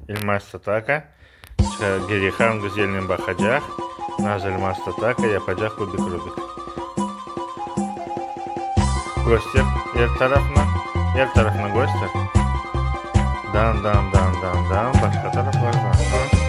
Elmaz Tataka Gireyhan güzeline bakacak. Nazlı Elmaz Tataka yapacak rubik. Göster yer tarafına göster. Dan. Başka taraflardan.